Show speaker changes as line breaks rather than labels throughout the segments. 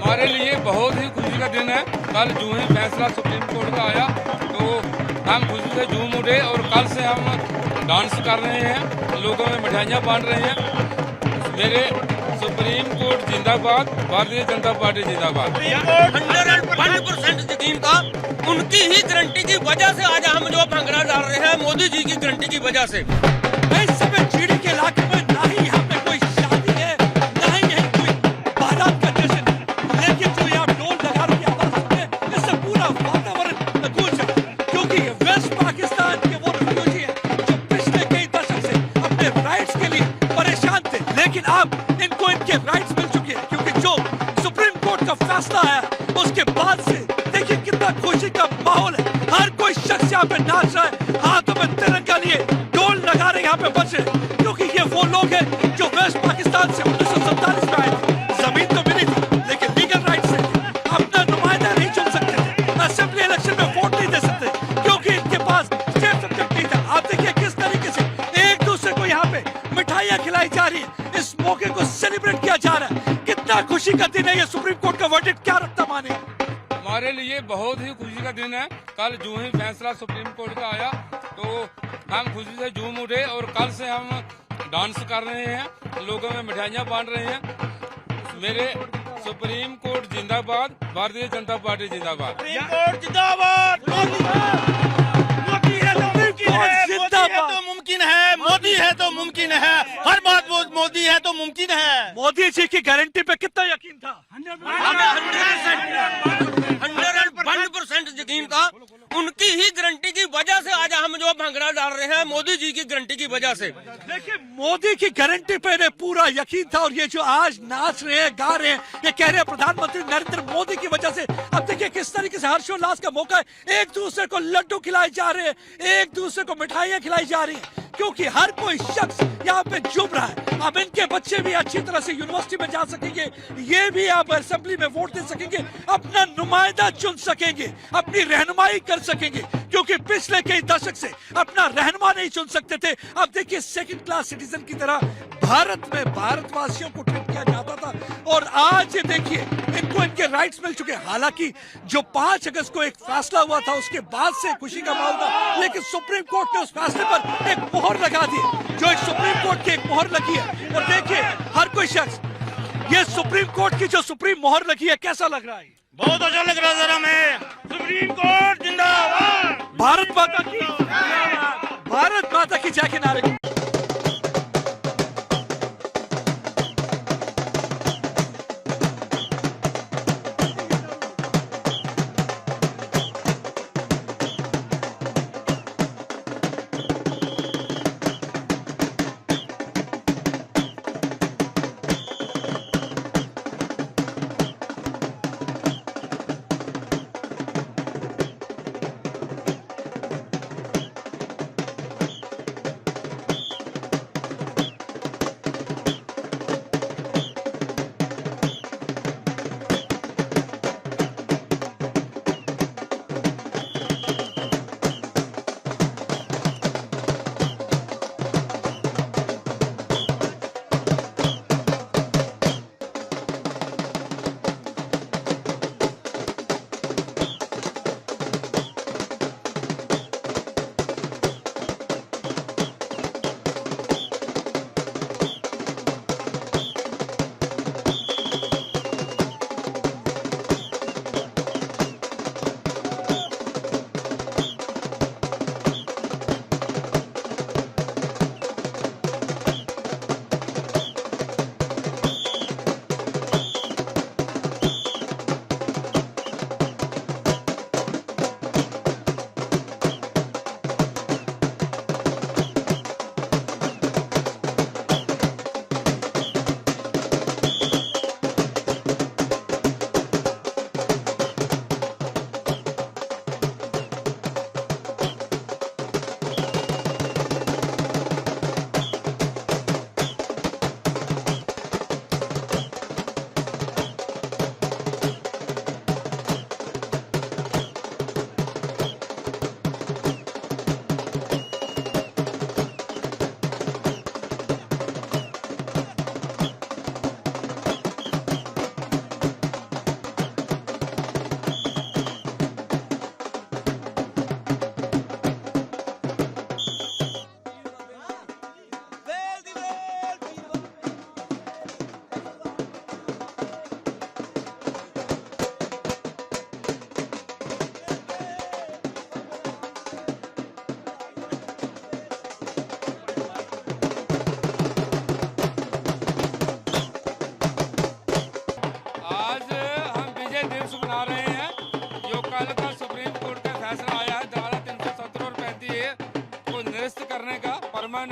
हमारे लिए बहुत ही खुशी का दिन है। कल जो ही फैसला सुप्रीम कोर्ट का आया तो हम खुशी से झूम उठे और कल से हम डांस कर रहे हैं, लोगों में मिठाइयाँ बांट रहे हैं। मेरे सुप्रीम कोर्ट जिंदाबाद, भारतीय जनता पार्टी जिंदाबाद।
100% यकीन था, उनकी ही गारंटी की वजह से आज हम जो भंगड़ा डाल रहे हैं, मोदी जी की गारंटी की वजह से।
इस समय चीड़ी के इलाके में ना ही यहाँ पे कोई शादी है, ना ही यही कोई बारात का जश्न है, लेकिन जो यहाँ ढोल नगाड़ों की आवाज सुनते हैं, इससे पूरा वातावरण गूंज जाता है। क्योंकि ये वेस्ट पाकिस्तान के वो रिफ्यूजी हैं जो पिछले कई दशक से अपने राइट्स के लिए परेशान थे, लेकिन अब इनको इनके राइट्स मिल चुके हैं। क्योंकि जो सुप्रीम कोर्ट का फैसला आया उसके बाद से देखिए कितना खुशी का माहौल है। हर कोई शख्स यहाँ पे नाच रहा है, हाथों में तिरंगा लिए ढोल नगाड़े यहाँ पे बजे, क्योंकि ये वो लोग हैं जो वेस्ट पाकिस्तान से 1947 में आए थे। जमीन तो मिली थी लेकिन लीगल राइट से अपना नुमाइंदा नहीं चुन सकते थे, असेंबली इलेक्शन में वोट नहीं दे सकते क्योंकि इनके पास स्टेट सब्जेक्ट नहीं था। आप देखिए किस तरीके से एक दूसरे को यहाँ पे मिठाइयाँ खिलाई जा रही है, इस मौके को सेलिब्रेट किया जा रहा है। कितना खुशी का दिन है ये। सुप्रीम कोर्ट का वर्डिक्ट क्या रखता माने।
हमारे लिए बहुत ही खुशी का दिन है। कल जो ही फैसला सुप्रीम कोर्ट का आया तो हम खुशी से झूम उठे और कल से हम डांस कर रहे हैं, लोगों में मिठाइयाँ बांट रहे हैं। मेरे सुप्रीम कोर्ट जिंदाबाद, भारतीय जनता पार्टी जिंदाबाद।
मोदी है तो मुमकिन है, मोदी है तो मुमकिन है, हर बात मोदी है तो मुमकिन है।
मोदी जी की गारंटी पे कितना यकीन था।
100% यकीन था, उनकी ही गारंटी की वजह से आज हम जो भंगड़ा डाल रहे हैं, मोदी जी की गारंटी की वजह से।
देखिए मोदी की गारंटी पे इन्हें पूरा यकीन था और ये जो आज नाच रहे हैं, गा रहे हैं, ये कह रहे हैं प्रधानमंत्री नरेंद्र मोदी की वजह से। अब देखिए किस तरीके से हर्षोल्लास का मौका है, एक दूसरे को लड्डू खिलाए जा रहे हैं, एक दूसरे को मिठाइयाँ खिलाई जा रही हैं, क्योंकि हर कोई शख्स यहाँ पे झूम रहा है। अब इनके बच्चे भी अच्छी तरह से यूनिवर्सिटी में जा सकेंगे, ये भी आप असेंबली में वोट दे सकेंगे, अपना नुमाइंदा चुन सकेंगे, अपनी रहनुमाई कर सकेंगे, क्योंकि पिछले कई दशक से अपना रहनुमा नहीं चुन सकते थे। अब देखिए सेकंड क्लास सिटीजन की तरह भारत में भारतवासियों को ट्रीट किया जाता था और आज ये देखिए इनको इनके राइट्स मिल चुके हैं। हालांकि जो 5 अगस्त को एक फैसला हुआ था उसके बाद से खुशी का माहौल था, लेकिन सुप्रीम कोर्ट ने उस फैसले पर एक मोहर लगा दी, जो एक सुप्रीम कोर्ट की एक मोहर लगी है। और देखिए हर कोई शख्स ये सुप्रीम कोर्ट की जो सुप्रीम मोहर लगी है, कैसा लग रहा है।
बहुत अच्छा लग रहा है सर हमें। सुप्रीम कोर्ट जिंदाबाद,
भारत माता की, भारत माता की जय के नारे।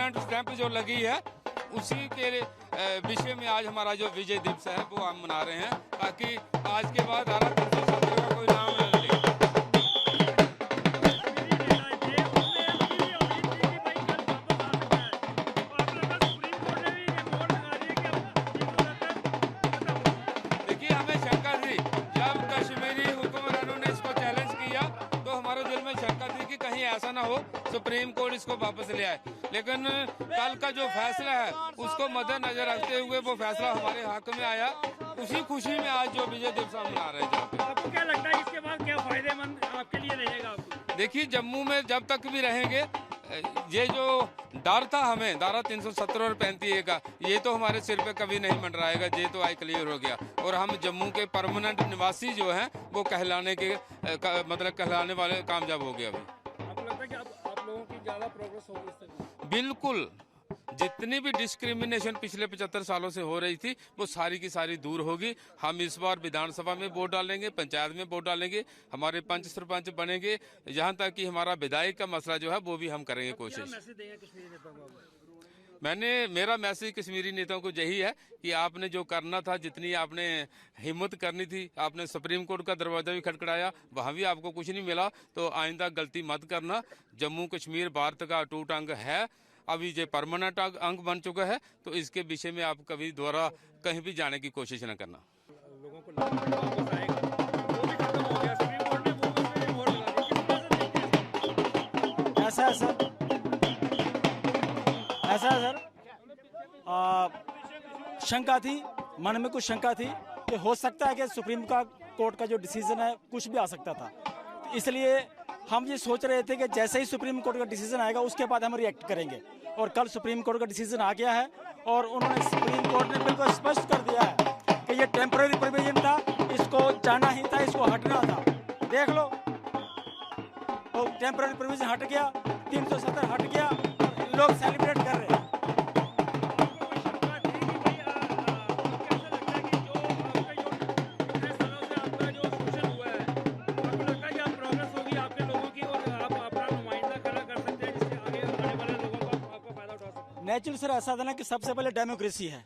परमानेंट स्टैंप जो लगी है उसी के विषय में आज हमारा जो विजय दिवस है वो हम मना रहे हैं, ताकि आज के बाद धारा 370 का कोई नाम न ले। देखिए, हमें शंका थी जब कश्मीरी हुक्मरानों ने इसको चैलेंज किया तो हमारे दिल में शंका थी कि कहीं ऐसा ना हो सुप्रीम कोर्ट इसको वापस ले आए, लेकिन कल का जो फैसला है उसको मद्देनजर रखते हुए वो फैसला हमारे हक में आया। उसी खुशी में आज जो विजय दिवस हम मना रहे हैं।
आपको क्या लगता है इसके बाद क्या फायदेमंद आपके लिए रहेगा? आपको
देखिए, जम्मू में जब तक भी रहेंगे, ये जो डर था हमें धारा 370 और 35A का, ये तो हमारे सिर पे कभी नहीं मंडराएगा। ये तो आज क्लियर हो गया और हम जम्मू के परमानेंट निवासी जो हैं वो कहलाने वाले कामयाब हो गए। अभी
आपको लगता है कि आप लोगों की ज्यादा प्रोग्रेस होगी इससे?
बिल्कुल, जितनी भी डिस्क्रिमिनेशन पिछले 75 सालों से हो रही थी वो सारी की सारी दूर होगी। हम इस बार विधानसभा में वोट डालेंगे, पंचायत में वोट डालेंगे, हमारे पंच सरपंच बनेंगे, यहाँ तक कि हमारा विधायक का मसला जो है वो भी हम करेंगे कोशिश।
मैसेज देंगे कश्मीरी नेताओं को?
मेरा मैसेज कश्मीरी नेताओं को यही है कि आपने जो करना था, जितनी आपने हिम्मत करनी थी, आपने सुप्रीम कोर्ट का दरवाजा भी खटखटाया, वहां भी आपको कुछ नहीं मिला, तो आइंदा गलती मत करना। जम्मू कश्मीर भारत का अटूट अंग है, अभी ये परमानेंट अंग बन चुका है, तो इसके विषय में आप कभी दोबारा कहीं भी जाने की कोशिश न करना।
लोगों को वापस आएगा, वो भी खत्म हो गया सुप्रीम कोर्ट ने, वो उसमें भी मोहर लगा दी। किस तरह से देखते हैं?
ऐसा है सर, शंका थी, मन में कुछ शंका थी कि हो सकता है कि सुप्रीम कोर्ट का जो डिसीजन है कुछ भी आ सकता था। तो इसलिए हम ये सोच रहे थे कि जैसे ही सुप्रीम कोर्ट का डिसीजन आएगा उसके बाद हम रिएक्ट करेंगे। और कल सुप्रीम कोर्ट का डिसीजन आ गया है और उन्होंने सुप्रीम कोर्ट ने बिल्कुल स्पष्ट कर दिया है कि ये टेम्पररी प्रोविजन था, इसको जाना ही था, इसको हटना था। देख लो, तो टेम्पररी प्रोविजन हट गया, 370 हट गया, लोग सेलिब्रेट कर रहे हैं। नेचुरल सर ऐसा था ना कि सबसे पहले डेमोक्रेसी है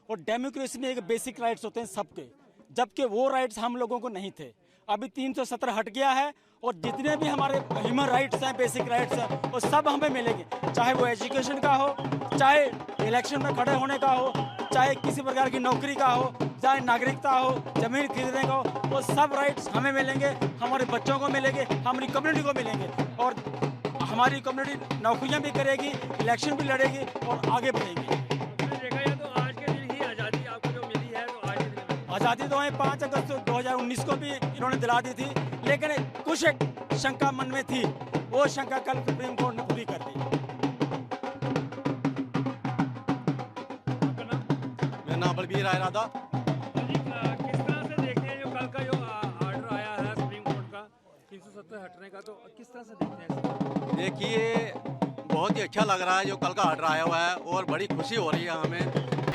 और डेमोक्रेसी में एक बेसिक राइट्स होते हैं सबके, जबकि वो राइट्स हम लोगों को नहीं थे। अभी 370 हट गया है और जितने भी हमारे ह्यूमन राइट्स हैं, बेसिक राइट्स हैं, वो सब हमें मिलेंगे, चाहे वो एजुकेशन का हो, चाहे इलेक्शन में खड़े होने का हो, चाहे किसी प्रकार की नौकरी का हो, चाहे नागरिकता हो, जमीन खरीदने का हो, वो सब राइट्स हमें मिलेंगे, हमारे बच्चों को मिलेंगे, हमारी कम्युनिटी को मिलेंगे। और हमारी कम्युनिटी नौकरियां भी करेगी, इलेक्शन भी लड़ेगी और आगे बढ़ेगी।
देखा जाए तो आज के दिन ही आज़ादी आपको जो मिली है, तो आज के दिन
आज़ादी तो हमें 5 अगस्त 2019 को भी इन्होंने दिला दी थी, लेकिन कुछ एक शंका मन में थी, वो शंका कल सुप्रीम कोर्ट ने पूरी कर दी।
मेरा नाम बलबीर रायराधा।
किस तरह से देखते हैं जो कल का जो ऑर्डर आया है सुप्रीम कोर्ट का 370 हटने का, तो किस तरह से देखते हैं?
देखिए, बहुत ही अच्छा लग रहा है जो कल का ऑर्डर आया हुआ है और बड़ी खुशी हो रही है हमें